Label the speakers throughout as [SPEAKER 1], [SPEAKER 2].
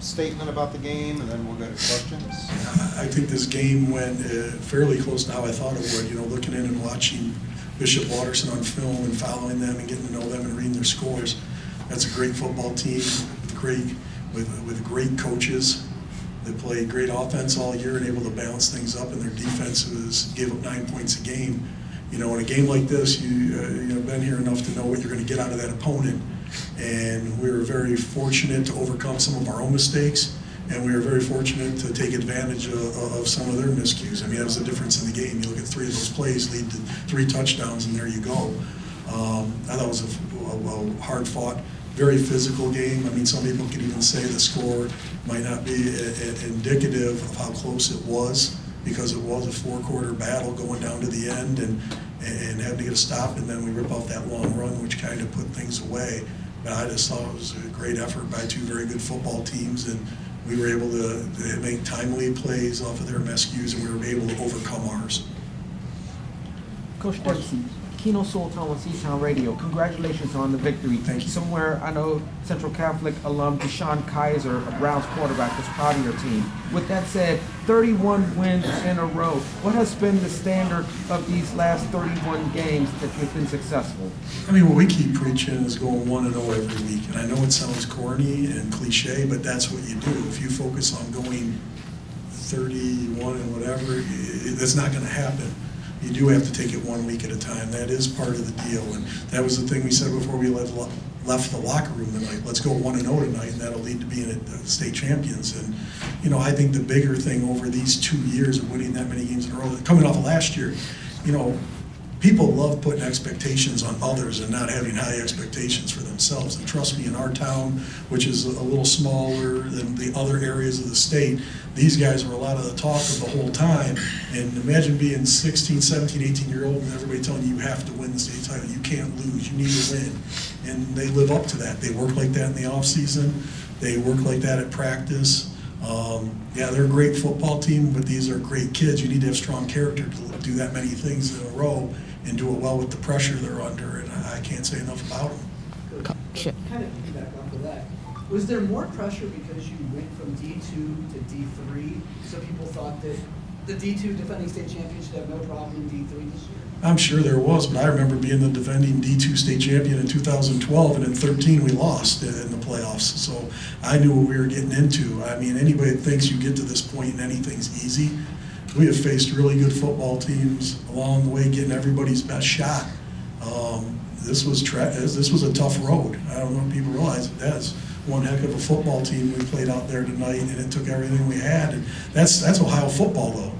[SPEAKER 1] statement about the game, and then we'll go to questions.
[SPEAKER 2] I think this game went fairly close to how I thought it would. You know, looking in and watching Bishop Watterson on film and following them and getting to know them and reading their scores. That's a great football team with great coaches. They play great offense all year and able to balance things up, and their defenses gave up 9 points a game. You know, in a game like this, you've been here enough to know what you're going to get out of that opponent. And we were very fortunate to overcome some of our own mistakes, and we were very fortunate to take advantage of some of their miscues. I mean, that was the difference in the game. You look at 3 of those plays lead to 3 touchdowns, and there you go. I thought it was a hard-fought, very physical game. I mean, some people could even say the score might not be indicative of how close it was, because it was a 4-quarter battle going down to the end, and having to get a stop, and then we rip off that long run, which kind of put things away. But I just thought it was a great effort by 2 very good football teams, and we were able to make timely plays off of their miscues, and we were able to overcome ours.
[SPEAKER 3] Coach Dempsey, Keno Sultan on C-Town Radio. Congratulations on the victory.
[SPEAKER 2] Thank you.
[SPEAKER 3] Somewhere, I know Central Catholic alum Deshaun Kaiser, a Browns quarterback, was proud of your team. With that said, 31 wins in a row. What has been the standard of these last 31 games that you've been successful?
[SPEAKER 2] I mean, what we keep preaching is going 1-0 every week. And I know it sounds corny and cliche, but that's what you do. If you focus on going 31 and whatever, that's not going to happen. You do have to take it 1 week at a time. That is part of the deal. And that was the thing we said before we left the locker room tonight. Let's go 1-0 tonight, and that'll lead to being state champions. And, you know, I think the bigger thing over these 2 years of winning that many games in a row, coming off of last year, you know, people love putting expectations on others and not having high expectations for themselves. And trust me, in our town, which is a little smaller than the other areas of the state, these guys were a lot of the talk of the whole time. And imagine being 16, 17, 18-year-old and everybody telling you have to win the state title. You can't lose. You need to win. And they live up to that. They work like that in the off season. They work like that at practice. Yeah, they're a great football team, but these are great kids. You need to have strong character to do that many things in a row and do it well with the pressure they're under, and I can't say enough about them.
[SPEAKER 4] Kind of piggyback off of that. Was there more pressure because you went from D2 to D3, so people thought that the D2 defending state champion should have no problem in D3 this year?
[SPEAKER 2] I'm sure there was, but I remember being the defending D2 state champion in 2012, and in 13 we lost in the playoffs. So I knew what we were getting into. I mean, anybody that thinks you get to this point and anything's easy, we have faced really good football teams along the way, getting everybody's best shot. This was a tough road. I don't know if people realize it. That's one heck of a football team we played out there tonight, and it took everything we had. And that's Ohio football, though.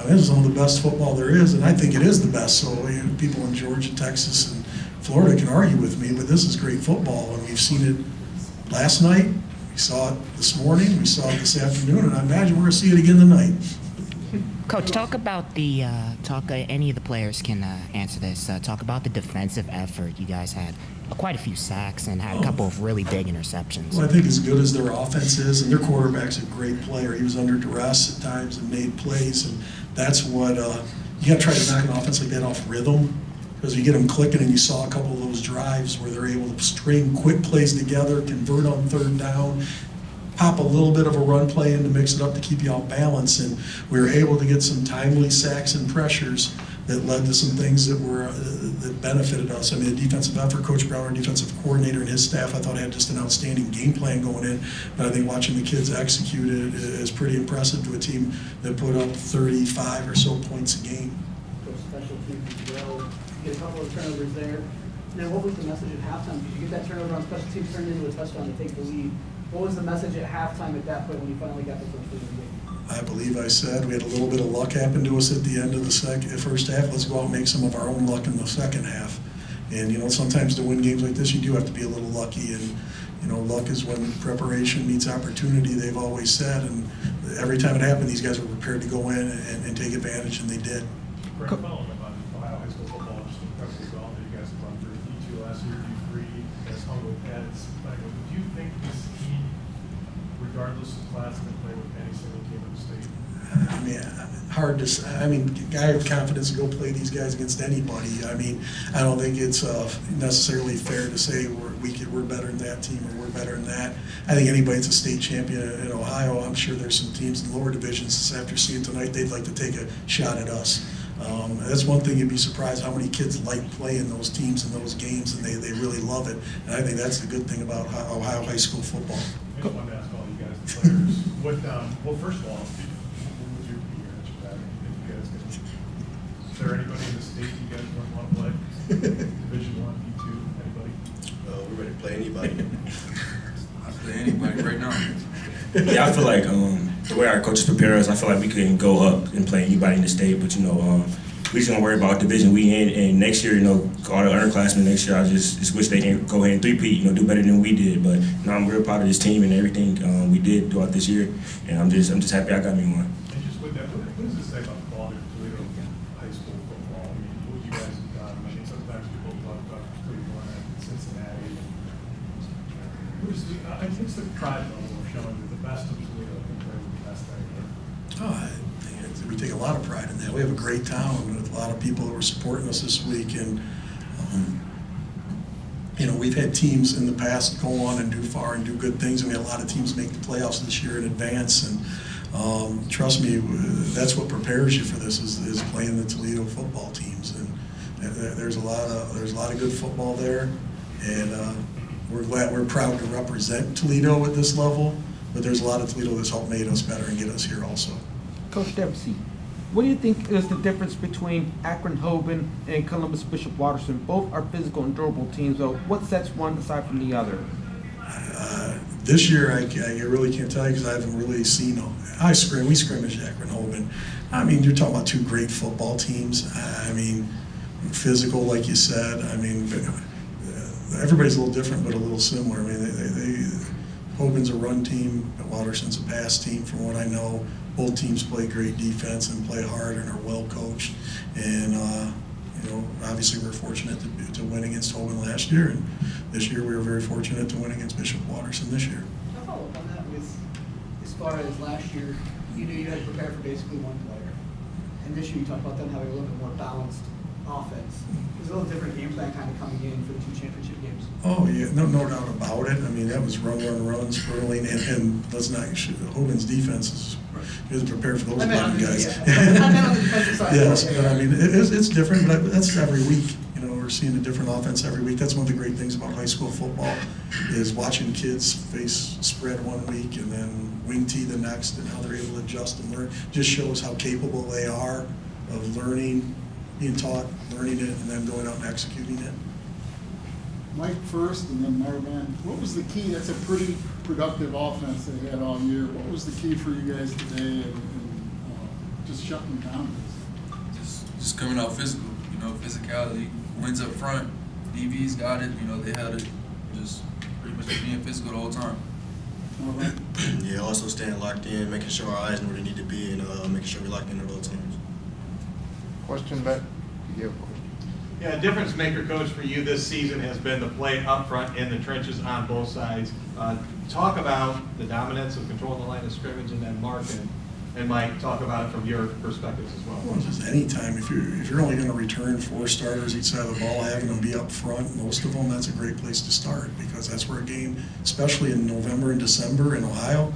[SPEAKER 2] This is some of the best football there is, and I think it is the best. So people in Georgia, Texas, and Florida can argue with me, but this is great football, and we've seen it last night. We saw it this morning. We saw it this afternoon, and I imagine we're going to see it again tonight.
[SPEAKER 5] Coach, talk about any of the players can answer this. Talk about the defensive effort. You guys had quite a few sacks and had a couple of really big interceptions.
[SPEAKER 2] Well, I think as good as their offense is, and their quarterback's a great player. He was under duress at times and made plays, and that's what you got to try to knock an offense like that off rhythm, because you get them clicking, and you saw a couple of those drives where they're able to string quick plays together, convert on 3rd down, pop a little bit of a run play in to mix it up to keep you off balance, and we were able to get some timely sacks and pressures that led to some things that benefited us. I mean, the defensive effort, Coach Brown, our defensive coordinator, and his staff, I thought had just an outstanding game plan going in. But I think watching the kids execute it is pretty impressive to a team that put up 35 or so points a game.
[SPEAKER 4] Special teams as well. You get a couple of turnovers there. And then what was the message at halftime? Did you get that turnover on special teams turned into a touchdown to take the lead? What was the message at halftime at that point when you finally got the first lead of the game?
[SPEAKER 2] I believe I said we had a little bit of luck happen to us at the end of the first half. Let's go out and make some of our own luck in the second half. And, you know, sometimes to win games like this, you do have to be a little lucky. And, you know, luck is when preparation meets opportunity, they've always said. And every time it happened, these guys were prepared to go in and take advantage, and they did.
[SPEAKER 6] Following about Ohio high school football, just incredibly well. You guys have run through D2 last year, D3, you guys hung with heads. Do you think this team, regardless of class, can play with any single team in the state?
[SPEAKER 2] I mean, hard to say. I mean, I have confidence to go play these guys against anybody. I mean, I don't think it's necessarily fair to say we're we're better than that team, or we're better than that. I think anybody that's a state champion in Ohio, I'm sure there's some teams in lower divisions after seeing tonight, they'd like to take a shot at us. That's one thing, you'd be surprised how many kids like playing those teams and those games, and they really love it. And I think that's the good thing about Ohio high school football.
[SPEAKER 6] I just wanted to ask all you guys, the players, well, first of all, what would your answer to that? If you guys could, is there anybody in the state you guys wouldn't want to play? Division I, D2, anybody?
[SPEAKER 7] We're ready to play anybody.
[SPEAKER 8] I play anybody right now.
[SPEAKER 9] Yeah, I feel like the way our coaches prepare us, I feel like we can go up and play anybody in the state, but we just don't worry about division we in. And next year, all the underclassmen next year, I just wish they can go ahead and three-peat, do better than we did. But I'm real proud of this team and everything we did throughout this year, and I'm just happy I got me one.
[SPEAKER 6] And just with that, what does this say about the quality of Toledo high school football? I mean, what you guys have done, I mean, sometimes people talk about Cleveland and Cincinnati. I think it's the pride level of showing that the best of Toledo can play with the best out there.
[SPEAKER 2] We take a lot of pride in that. We have a great town with a lot of people that were supporting us this week, and we've had teams in the past go on and do far and do good things, and we had a lot of teams make the playoffs this year in advance. And trust me, that's what prepares you for this is playing the Toledo football teams. And there's a lot of good football there, and we're proud to represent Toledo at this level. But there's a lot of Toledo that's helped made us better and get us here also.
[SPEAKER 3] Coach Dempsey, what do you think is the difference between Akron-Hoban and Columbus-Bishop Watterson? Both are physical and durable teams, so what sets one aside from the other?
[SPEAKER 2] This year, I really can't tell you because I haven't really seen them. We scrimmage Akron-Hoban. I mean, you're talking about two great football teams. I mean, physical, like you said. I mean, everybody's a little different, but a little similar. I mean, Hoban's a run team, Watterson's a pass team, from what I know. Both teams play great defense and play hard and are well coached. And obviously we're fortunate to win against Hoban last year, and this year we were very fortunate to win against Bishop Watterson this year.
[SPEAKER 4] I'll follow up on that with, as far as last year, you knew you had to prepare for basically one player. And this year you talked about them having a little bit more balanced offense. There's a little different game plan kind of coming in for the two championship games.
[SPEAKER 2] Oh, yeah, no doubt about it. I mean, that was run, spurling, and let's not, Hoban's defense is prepared for those button guys.
[SPEAKER 4] Yeah. I meant on the defensive side.
[SPEAKER 2] Yes, but I mean, it's different, but that's every week. We're seeing a different offense every week. That's one of the great things about high school football is watching kids face spread one week and then wing tee the next, and how they're able to adjust and learn. Just shows how capable they are of learning, being taught, learning it, and then going out and executing it.
[SPEAKER 10] Mike first, and then Marvin. What was the key? That's a pretty productive offense they had all year. What was the key for you guys today, and just shutting down?
[SPEAKER 8] Just coming out physical. Physicality wins up front. DB's got it. They had it. Just pretty much being physical the whole time.
[SPEAKER 7] Yeah, also staying locked in, making sure our eyes know where they need to be, and making sure we're locked in at all times.
[SPEAKER 1] Question back?
[SPEAKER 11] Yeah, a difference maker, coach, for you this season has been the play up front in the trenches on both sides. Talk about the dominance of controlling the line of scrimmage, and then Mark and Mike, talk about it from your perspectives as well.
[SPEAKER 2] Well, just any time. If you're only going to return 4 starters each side of the ball, having them be up front, most of them, that's a great place to start, because that's where a game, especially in November and December in Ohio,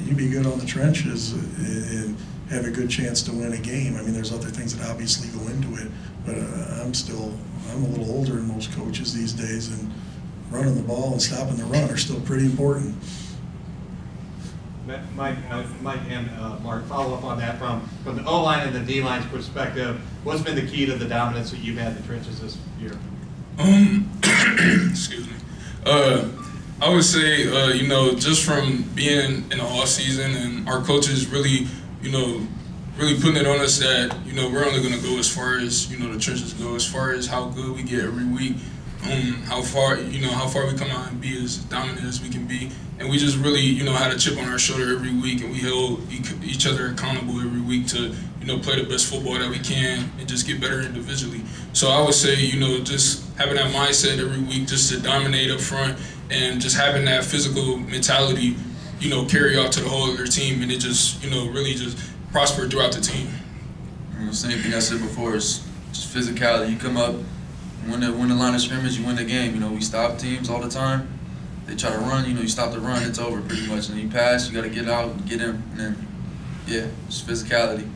[SPEAKER 2] you be good on the trenches and have a good chance to win a game. I mean, there's other things that obviously go into it, but I'm a little older than most coaches these days, and running the ball and stopping the run are still pretty important.
[SPEAKER 11] Mike and Mark, follow up on that from the O-line and the D-line's perspective. What's been the key to the dominance that you've had in the trenches this year?
[SPEAKER 8] Excuse me. I would say, just from being in the off season and our coaches really putting it on us that, we're only going to go as far as, the trenches go, as far as how good we get every week, how far we come out and be as dominant as we can be. And we just really, had a chip on our shoulder every week, and we held each other accountable every week to, play the best football that we can and just get better individually. So I would say, just having that mindset every week just to dominate up front and just having that physical mentality, carry out to the whole other team, and it just, really just prosper throughout the team.
[SPEAKER 12] Same thing I said before, is just physicality. You come up, win the line of scrimmage, you win the game. You know, we stop teams all the time. They try to run, you know, you stop the run, it's over pretty much. And you pass, you got to get out and get in. And then, yeah, it's physicality.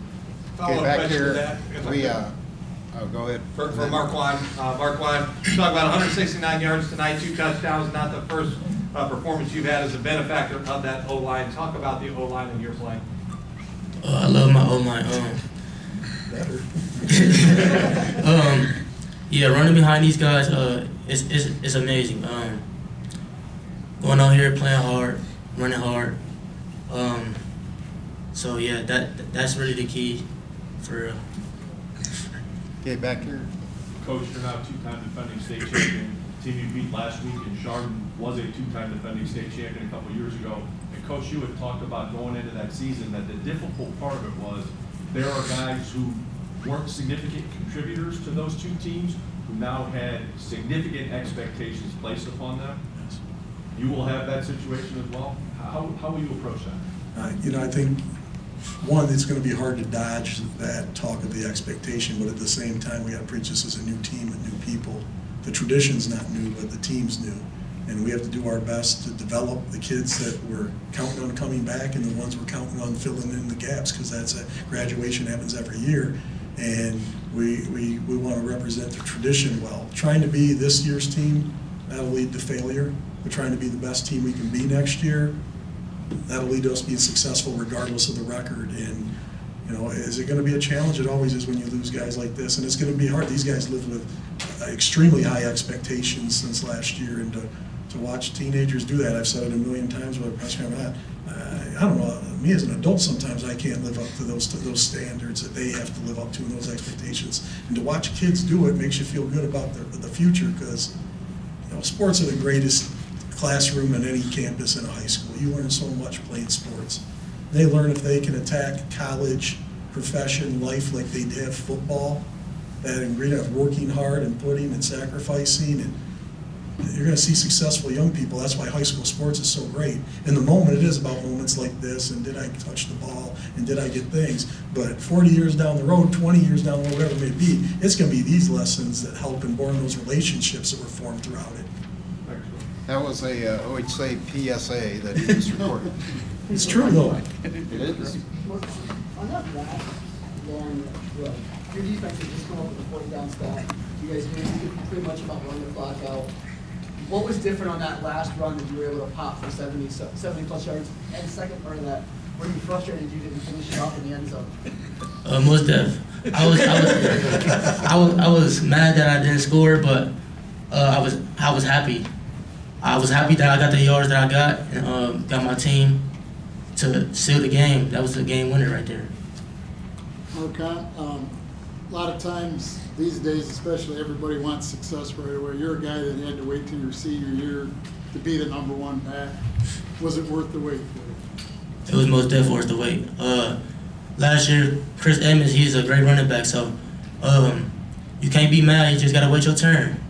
[SPEAKER 11] Follow-up
[SPEAKER 1] back
[SPEAKER 11] question to
[SPEAKER 1] here,
[SPEAKER 11] that, if I
[SPEAKER 1] we,
[SPEAKER 11] could.
[SPEAKER 1] oh, go ahead.
[SPEAKER 11] For Marquand. Marquand, talk about 169 yards tonight, 2 touchdowns, not the first performance you've had as a benefactor of that O-line. Talk about the O-line in your play.
[SPEAKER 13] I love my O-line. Yeah, running behind these guys is amazing. Going out here, playing hard, running hard. So yeah, that's really the key for real.
[SPEAKER 1] Okay, back here.
[SPEAKER 6] Coach, you're now two-time defending state champion. Team you beat last week in Chardon was a two-time defending state champion a couple of years ago. And Coach, you had talked about going into that season that the difficult part of it was there are guys who weren't significant contributors to those two teams who now had significant expectations placed upon them. You will have that situation as well. How will you approach that?
[SPEAKER 2] You know, I think, one, it's going to be hard to dodge that talk of the expectation, but at the same time, we got to preach this as a new team and new people. The tradition's not new, but the team's new. And we have to do our best to develop the kids that we're counting on coming back and the ones we're counting on filling in the gaps, because that's a graduation happens every year. And we want to represent the tradition well. Trying to be this year's team, that'll lead to failure. We're trying to be the best team we can be next year. That'll lead to us being successful regardless of the record. And, you know, is it going to be a challenge? It always is when you lose guys like this. And it's going to be hard. These guys live with extremely high expectations since last year. And to watch teenagers do that, I've said it a million times, whether press me or not, I don't know, me as an adult sometimes I can't live up to those standards that they have to live up to and those expectations. And to watch kids do it makes you feel good about the future, because, you know, sports are the greatest classroom in any campus in a high school. You learn so much playing sports. They learn if they can attack college, profession, life like they have football, that ingredient of working hard and putting and sacrificing, and you're going to see successful young people. That's why high school sports is so great. In the moment, it is about moments like this, and did I touch the ball, and did I get things? But 40 years down the road, 20 years down the road, whatever it may be, it's going to be these lessons that help and born those relationships that were formed throughout it.
[SPEAKER 1] That was a, I would say, PSA that he just recorded.
[SPEAKER 2] It's true, though.
[SPEAKER 1] It is.
[SPEAKER 4] On that last long run, your defense had just come up with a 40-down stat. You guys knew pretty much about running the clock out. What was different on that last run that you were able to pop for 70 plus yards? And second part of that, were you frustrated you didn't finish it off in the end zone?
[SPEAKER 13] Most def. I was mad that I didn't score, but I was happy. I was happy that I got the yards that I got and got my team to seal the game. That was the game winner right there.
[SPEAKER 10] Okay. A lot of times these days, especially, everybody wants success right away. You're a guy that had to wait till your senior year to be the #1 back. Was it worth the wait for you?
[SPEAKER 13] It was most definitely worth the wait. Last year, Chris Edmonds, he's a great running back, so you can't be mad. You just gotta wait your turn.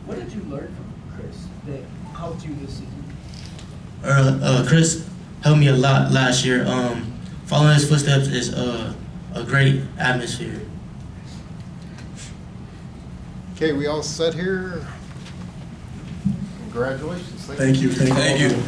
[SPEAKER 4] What did you learn from Chris that helped you this season?
[SPEAKER 13] Chris helped me a lot last year. Following his footsteps is a great atmosphere.
[SPEAKER 1] Okay, we all set here. Congratulations.
[SPEAKER 2] Thank you.
[SPEAKER 12] Thank you.